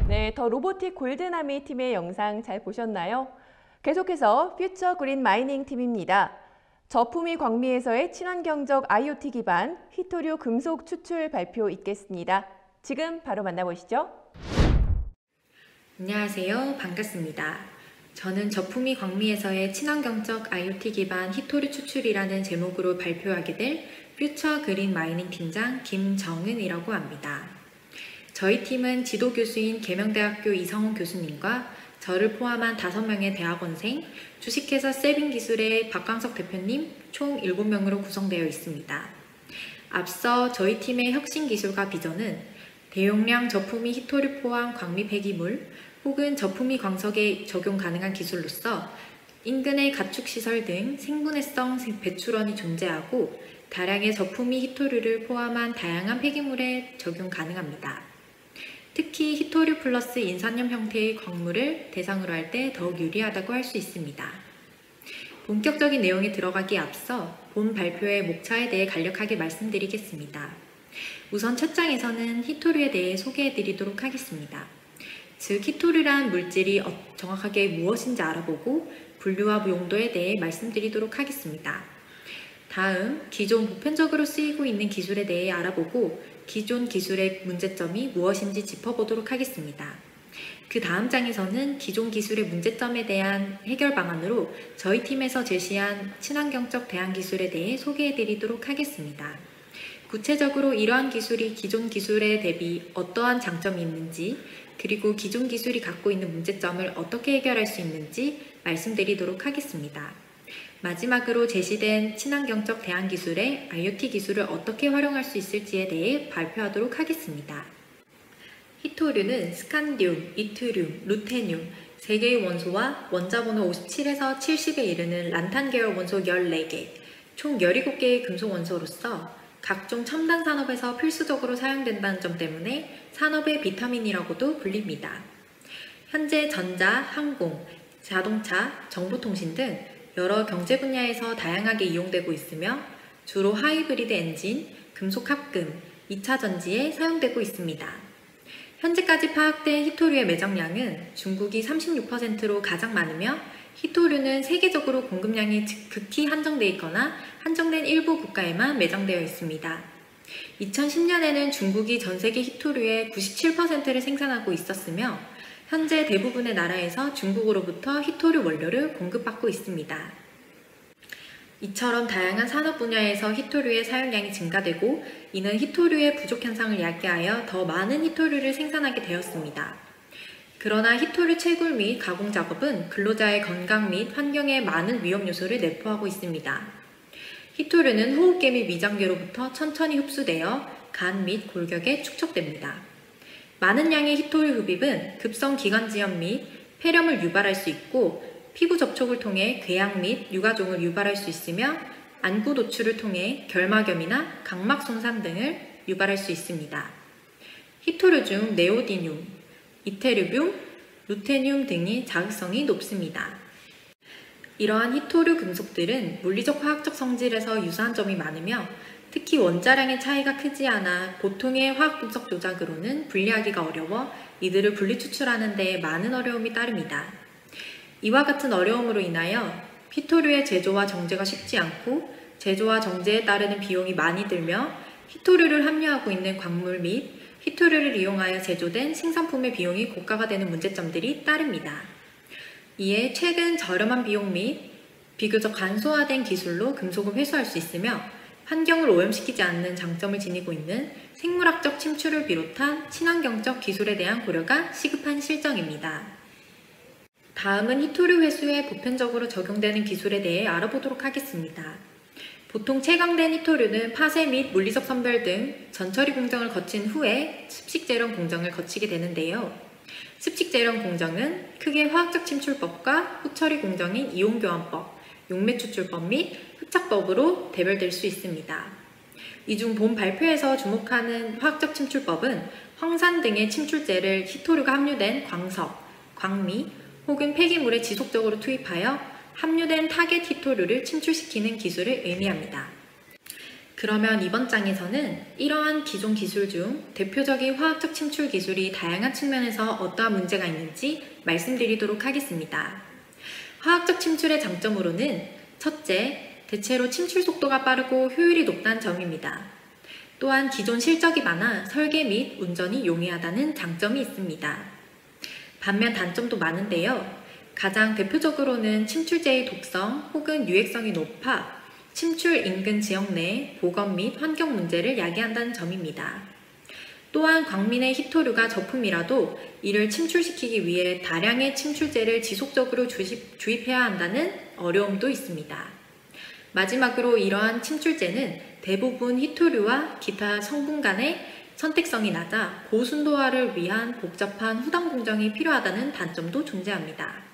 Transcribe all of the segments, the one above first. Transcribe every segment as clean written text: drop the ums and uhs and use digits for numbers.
네, 더 로보틱 골드나미 팀의 영상 잘 보셨나요? 계속해서 퓨처 그린 마이닝 팀입니다. 저품위 광미에서의 친환경적 IoT 기반 히토류 금속 추출 발표 있겠습니다. 지금 바로 만나보시죠. 안녕하세요. 반갑습니다. 저는 저품위 광미에서의 친환경적 IoT 기반 히토류 추출이라는 제목으로 발표하게 될 퓨처 그린 마이닝 팀장 김정은이라고 합니다. 저희 팀은 지도교수인 계명대학교 이성훈 교수님과 저를 포함한 5명의 대학원생, 주식회사 세빙기술의 박광석 대표님 총 7명으로 구성되어 있습니다. 앞서 저희 팀의 혁신 기술과 비전은 대용량 저품위 히토류 포함 광미 폐기물 혹은 저품위 광석에 적용 가능한 기술로서 인근의 가축시설 등 생분해성 배출원이 존재하고 다량의 저품위 히토류를 포함한 다양한 폐기물에 적용 가능합니다. 특히 히토류 플러스 인산염 형태의 광물을 대상으로 할 때 더욱 유리하다고 할 수 있습니다. 본격적인 내용에 들어가기 앞서 본 발표의 목차에 대해 간략하게 말씀드리겠습니다. 우선 첫 장에서는 히토류에 대해 소개해드리도록 하겠습니다. 즉, 히토류란 물질이 정확하게 무엇인지 알아보고 분류와 용도에 대해 말씀드리도록 하겠습니다. 다음, 기존 보편적으로 쓰이고 있는 기술에 대해 알아보고 기존 기술의 문제점이 무엇인지 짚어보도록 하겠습니다. 그 다음 장에서는 기존 기술의 문제점에 대한 해결 방안으로 저희 팀에서 제시한 친환경적 대안 기술에 대해 소개해드리도록 하겠습니다. 구체적으로 이러한 기술이 기존 기술에 대비 어떠한 장점이 있는지, 그리고 기존 기술이 갖고 있는 문제점을 어떻게 해결할 수 있는지 말씀드리도록 하겠습니다. 마지막으로 제시된 친환경적 대안 기술에 IoT 기술을 어떻게 활용할 수 있을지에 대해 발표하도록 하겠습니다. 히토류는 스칸듐, 이트륨, 루테늄 3개의 원소와 원자번호 57에서 70에 이르는 란탄 계열 원소 14개, 총 17개의 금속 원소로서 각종 첨단 산업에서 필수적으로 사용된다는 점 때문에 산업의 비타민이라고도 불립니다. 현재 전자, 항공, 자동차, 정보통신 등 여러 경제 분야에서 다양하게 이용되고 있으며 주로 하이브리드 엔진, 금속 합금, 2차 전지에 사용되고 있습니다. 현재까지 파악된 히토류의 매정량은 중국이 36%로 가장 많으며 히토류는 세계적으로 공급량이 극히 한정되어 있거나 한정된 일부 국가에만 매장되어 있습니다. 2010년에는 중국이 전 세계 히토류의 97%를 생산하고 있었으며 현재 대부분의 나라에서 중국으로부터 히토류 원료를 공급받고 있습니다. 이처럼 다양한 산업 분야에서 히토류의 사용량이 증가되고 이는 히토류의 부족 현상을 야기하여 더 많은 히토류를 생산하게 되었습니다. 그러나 히토류 채굴 및 가공 작업은 근로자의 건강 및 환경에 많은 위험 요소를 내포하고 있습니다. 히토류는 호흡기 및 위장계로부터 천천히 흡수되어 간 및 골격에 축적됩니다. 많은 양의 히토류 흡입은 급성 기관지염 및 폐렴을 유발할 수 있고 피부 접촉을 통해 궤양 및 유가종을 유발할 수 있으며 안구 노출을 통해 결막염이나 각막 손상 등을 유발할 수 있습니다. 히토류 중 네오디듐, 이테르뷴, 루테늄 등이 자극성이 높습니다. 이러한 히토류 금속들은 물리적 화학적 성질에서 유사한 점이 많으며 특히 원자량의 차이가 크지 않아 보통의 화학 분석 조작으로는 분리하기가 어려워 이들을 분리 추출하는 데 많은 어려움이 따릅니다. 이와 같은 어려움으로 인하여 히토류의 제조와 정제가 쉽지 않고 제조와 정제에 따르는 비용이 많이 들며 히토류를 함유하고 있는 광물 및 히토류를 이용하여 제조된 생산품의 비용이 고가가 되는 문제점들이 따릅니다. 이에 최근 저렴한 비용 및 비교적 간소화된 기술로 금속을 회수할 수 있으며 환경을 오염시키지 않는 장점을 지니고 있는 생물학적 침출을 비롯한 친환경적 기술에 대한 고려가 시급한 실정입니다. 다음은 히토류 회수에 보편적으로 적용되는 기술에 대해 알아보도록 하겠습니다. 보통 채광된 히토류는 파쇄 및 물리적 선별 등 전처리 공정을 거친 후에 습식재련 공정을 거치게 되는데요. 습식재련 공정은 크게 화학적 침출법과 후처리 공정인 이온교환법, 용매추출법 및 흡착법으로 대별될 수 있습니다. 이 중 본 발표에서 주목하는 화학적 침출법은 황산 등의 침출제를 히토류가 함유된 광석, 광미 혹은 폐기물에 지속적으로 투입하여 함유된 타겟 히토류를 침출시키는 기술을 의미합니다. 그러면 이번 장에서는 이러한 기존 기술 중 대표적인 화학적 침출 기술이 다양한 측면에서 어떠한 문제가 있는지 말씀드리도록 하겠습니다. 화학적 침출의 장점으로는 첫째, 대체로 침출 속도가 빠르고 효율이 높다는 점입니다. 또한 기존 실적이 많아 설계 및 운전이 용이하다는 장점이 있습니다. 반면 단점도 많은데요. 가장 대표적으로는 침출제의 독성 혹은 유해성이 높아 침출 인근 지역 내 보건 및 환경 문제를 야기한다는 점입니다. 또한 광민의 히토류가 저품이라도 이를 침출시키기 위해 다량의 침출제를 지속적으로 주입해야 한다는 어려움도 있습니다. 마지막으로 이러한 침출제는 대부분 히토류와 기타 성분 간의 선택성이 낮아 고순도화를 위한 복잡한 후당 공정이 필요하다는 단점도 존재합니다.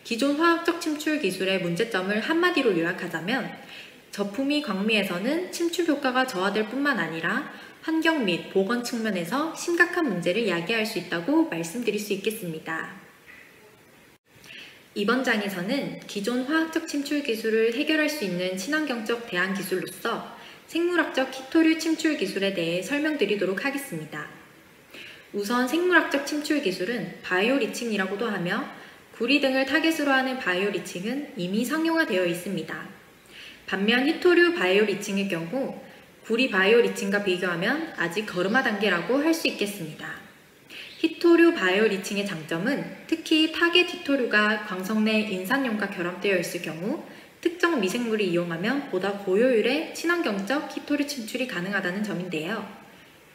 기존 화학적 침출 기술의 문제점을 한마디로 요약하자면 저품위 광미에서는 침출 효과가 저하될 뿐만 아니라 환경 및 보건 측면에서 심각한 문제를 야기할 수 있다고 말씀드릴 수 있겠습니다. 이번 장에서는 기존 화학적 침출 기술을 해결할 수 있는 친환경적 대안 기술로서 생물학적 히토류 침출 기술에 대해 설명드리도록 하겠습니다. 우선 생물학적 침출 기술은 바이오 리칭이라고도 하며 구리 등을 타겟으로 하는 바이오 리칭은 이미 상용화되어 있습니다. 반면 히토류 바이오 리칭의 경우 구리 바이오 리칭과 비교하면 아직 걸음마 단계라고 할 수 있겠습니다. 히토류 바이오 리칭의 장점은 특히 타겟 히토류가 광석 내 인산염과 결합되어 있을 경우 특정 미생물을 이용하면 보다 고효율의 친환경적 히토류 침출이 가능하다는 점인데요.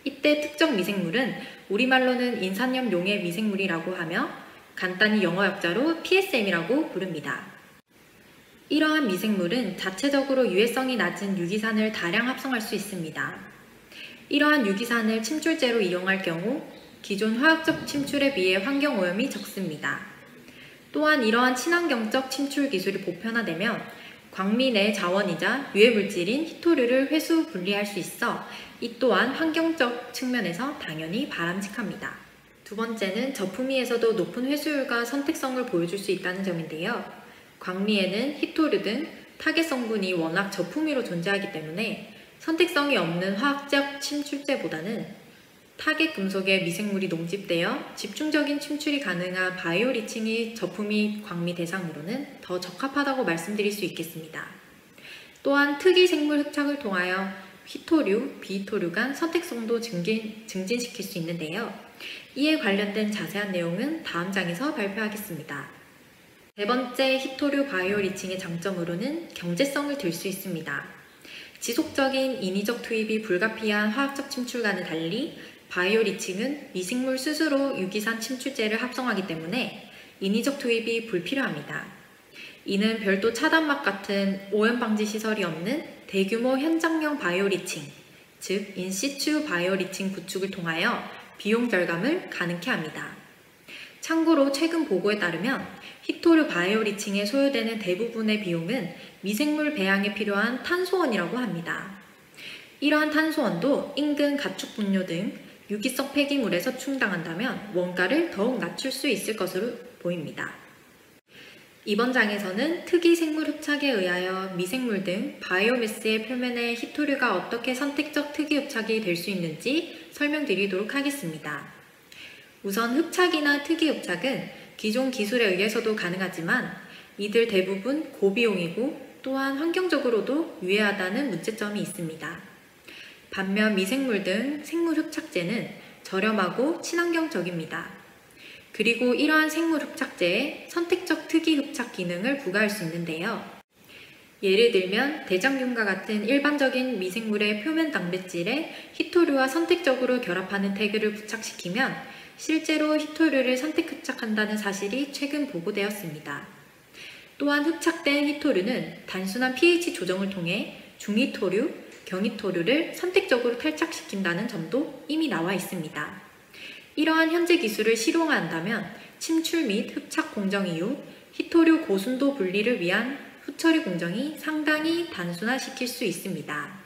이때 특정 미생물은 우리말로는 인산염 용해 미생물이라고 하며 간단히 영어 약자로 PSM이라고 부릅니다. 이러한 미생물은 자체적으로 유해성이 낮은 유기산을 다량 합성할 수 있습니다. 이러한 유기산을 침출제로 이용할 경우 기존 화학적 침출에 비해 환경오염이 적습니다. 또한 이러한 친환경적 침출 기술이 보편화되면 광미 내 자원이자 유해물질인 히토류를 회수 분리할 수 있어 이 또한 환경적 측면에서 당연히 바람직합니다. 두 번째는 저품위에서도 높은 회수율과 선택성을 보여줄 수 있다는 점인데요. 광미에는 히토류 등 타겟 성분이 워낙 저품위로 존재하기 때문에 선택성이 없는 화학적 침출제보다는 타겟 금속에 미생물이 농집되어 집중적인 침출이 가능한 바이오 리칭이 저품위 광미 대상으로는 더 적합하다고 말씀드릴 수 있겠습니다. 또한 특이 생물 흡착을 통하여 히토류, 비히토류 간 선택성도 증진시킬 수 있는데요. 이에 관련된 자세한 내용은 다음 장에서 발표하겠습니다. 네 번째 히토류 바이오 리칭의 장점으로는 경제성을 들 수 있습니다. 지속적인 인위적 투입이 불가피한 화학적 침출과는 달리 바이오 리칭은 미생물 스스로 유기산 침출제를 합성하기 때문에 인위적 투입이 불필요합니다. 이는 별도 차단막 같은 오염 방지 시설이 없는 대규모 현장형 바이오 리칭, 즉 인시추 바이오 리칭 구축을 통하여 비용 절감을 가능케 합니다. 참고로 최근 보고에 따르면 히토류 바이오 리칭에 소요되는 대부분의 비용은 미생물 배양에 필요한 탄소원이라고 합니다. 이러한 탄소원도 인근 가축 분뇨 등 유기성 폐기물에서 충당한다면 원가를 더욱 낮출 수 있을 것으로 보입니다. 이번 장에서는 특이 생물 흡착에 의하여 미생물 등 바이오매스의 표면에 히토류가 어떻게 선택적 특이 흡착이 될 수 있는지 설명드리도록 하겠습니다. 우선 흡착이나 특이 흡착은 기존 기술에 의해서도 가능하지만 이들 대부분 고비용이고 또한 환경적으로도 유해하다는 문제점이 있습니다. 반면 미생물 등 생물 흡착제는 저렴하고 친환경적입니다. 그리고 이러한 생물 흡착제에 선택적 특이 흡착 기능을 부과할 수 있는데요. 예를 들면 대장균과 같은 일반적인 미생물의 표면 단백질에 히토류와 선택적으로 결합하는 태그를 부착시키면 실제로 히토류를 선택 흡착한다는 사실이 최근 보고되었습니다. 또한 흡착된 히토류는 단순한 pH 조정을 통해 중히토류, 경히토류를 선택적으로 탈착시킨다는 점도 이미 나와 있습니다. 이러한 현재 기술을 실용화한다면 침출 및 흡착 공정 이후 히토류 고순도 분리를 위한 후처리 공정이 상당히 단순화시킬 수 있습니다.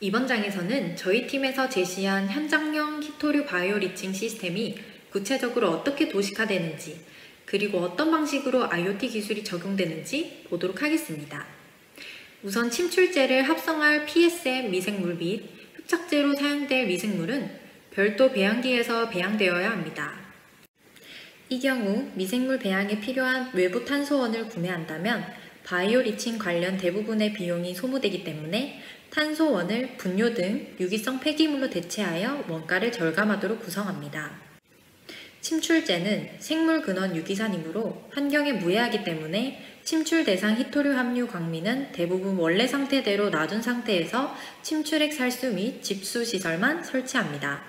이번 장에서는 저희 팀에서 제시한 현장형 히토류 바이오 리칭 시스템이 구체적으로 어떻게 도식화되는지 그리고 어떤 방식으로 IoT 기술이 적용되는지 보도록 하겠습니다. 우선 침출제를 합성할 PSM 미생물 및 흡착제로 사용될 미생물은 별도 배양기에서 배양되어야 합니다. 이 경우 미생물 배양에 필요한 외부 탄소원을 구매한다면 바이오 리칭 관련 대부분의 비용이 소모되기 때문에 탄소원을 분뇨 등 유기성 폐기물로 대체하여 원가를 절감하도록 구성합니다. 침출제는 생물 근원 유기산이므로 환경에 무해하기 때문에 침출 대상 히토류 함유 광미는 대부분 원래 상태대로 놔둔 상태에서 침출액 살수 및 집수 시설만 설치합니다.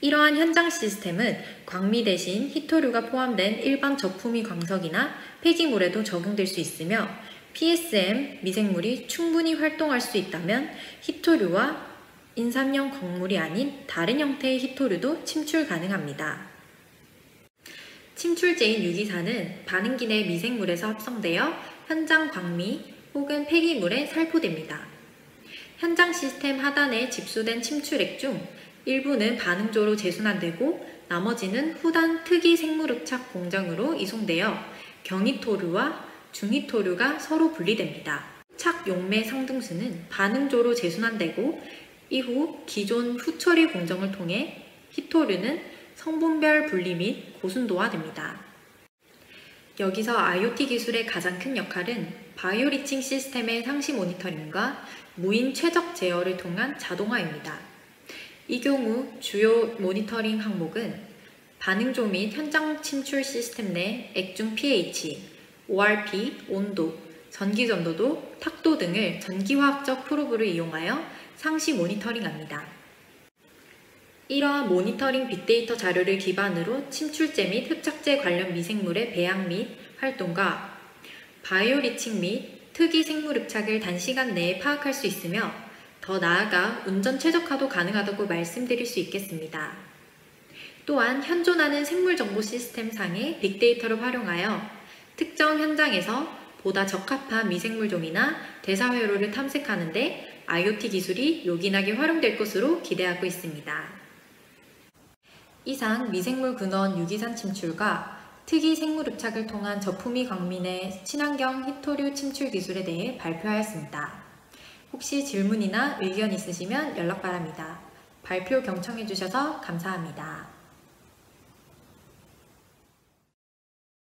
이러한 현장 시스템은 광미 대신 히토류가 포함된 일반 저품위 광석이나 폐기물에도 적용될 수 있으며 PSM 미생물이 충분히 활동할 수 있다면 히토류와 인삼형 광물이 아닌 다른 형태의 히토류도 침출 가능합니다. 침출제인 유기산은 반응기 내 미생물에서 합성되어 현장 광미 혹은 폐기물에 살포됩니다. 현장 시스템 하단에 집수된 침출액 중 일부는 반응조로 재순환되고 나머지는 후단 특이 생물흡착 공정으로 이송되어 경히토류와 중히토류가 서로 분리됩니다. 착 용매 상등수는 반응조로 재순환되고 이후 기존 후처리 공정을 통해 히토류는 성분별 분리 및 고순도화됩니다. 여기서 IoT 기술의 가장 큰 역할은 바이오 리칭 시스템의 상시 모니터링과 무인 최적 제어를 통한 자동화입니다. 이 경우 주요 모니터링 항목은 반응조 및 현장 침출 시스템 내 액중 pH, ORP, 온도, 전기 전도도, 탁도 등을 전기화학적 프로브를 이용하여 상시 모니터링합니다. 이러한 모니터링 빅데이터 자료를 기반으로 침출제 및 흡착제 관련 미생물의 배양 및 활동과 바이오 리칭 및 특이 생물 흡착을 단시간 내에 파악할 수 있으며 더 나아가 운전 최적화도 가능하다고 말씀드릴 수 있겠습니다. 또한 현존하는 생물 정보 시스템 상의 빅데이터를 활용하여 특정 현장에서 보다 적합한 미생물종이나 대사회로를 탐색하는 데 IoT 기술이 요긴하게 활용될 것으로 기대하고 있습니다. 이상 미생물 근원 유기산 침출과 특이 생물 흡착을 통한 저품위 광민의 친환경 히토류 침출 기술에 대해 발표하였습니다. 혹시 질문이나 의견 있으시면 연락 바랍니다. 발표 경청해 주셔서 감사합니다.